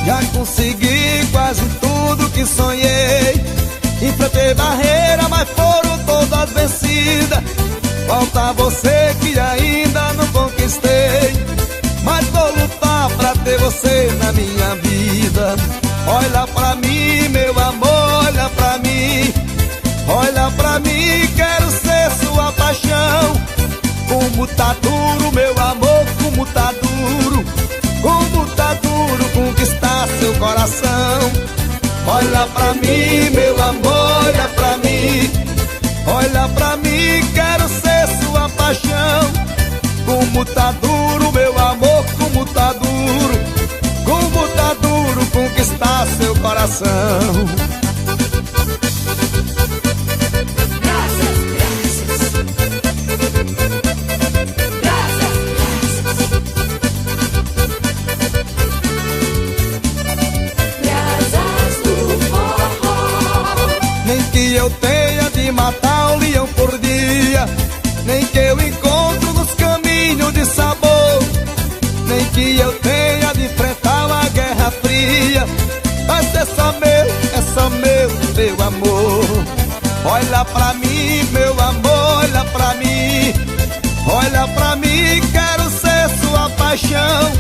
Já consegui quase tudo que sonhei. Enfrentei barreira, mas foram todas vencidas. Falta você que ainda não conquistei, mas vou lutar pra ter você na minha vida. Olha pra mim, meu amor, olha pra mim. Olha pra mim, quero ser sua paixão. Como tá duro, meu amor, como tá duro. Como tá duro conquistar seu coração. Olha pra mim, meu amor, olha pra mim. Olha pra mim, quero ser sua paixão. Como tá duro, meu amor, como tá duro. Como tá duro conquistar seu coração. Eu tenha de matar um leão por dia, nem que eu encontro nos caminhos de sabor, nem que eu tenha de enfrentar uma guerra fria. Mas é só meu amor. Olha pra mim, meu amor, olha pra mim. Olha pra mim, quero ser sua paixão.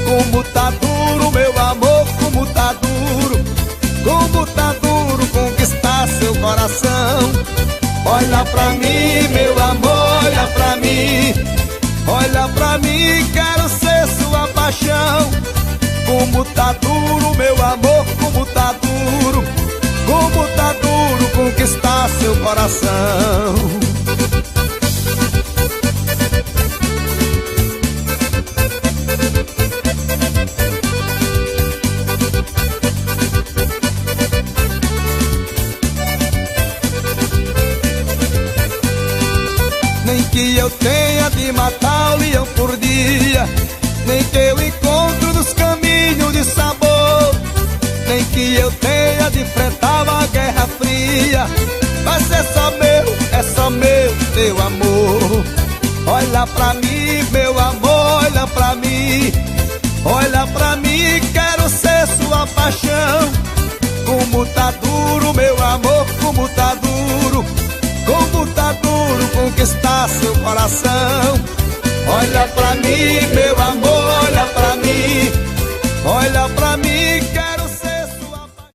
Como tá duro, meu amor, como tá duro. Como tá duro conquistar seu coração. Olha pra mim, meu amor, olha pra mim. Olha pra mim, quero ser sua paixão. Como tá duro, meu amor, como tá duro. Como tá duro conquistar seu coração. Nem que eu tenha de matar o leão por dia, nem que eu encontro nos caminhos de sabor, nem que eu tenha de enfrentar uma guerra fria. Mas é só meu, teu amor. Olha pra mim, meu amor, olha pra mim. Olha pra mim, quero ser sua paixão. Como tá duro, meu amor, como tá duro. Como tá duro conquistar seu coração. Olha pra mim, meu amor, olha pra mim. Olha pra mim,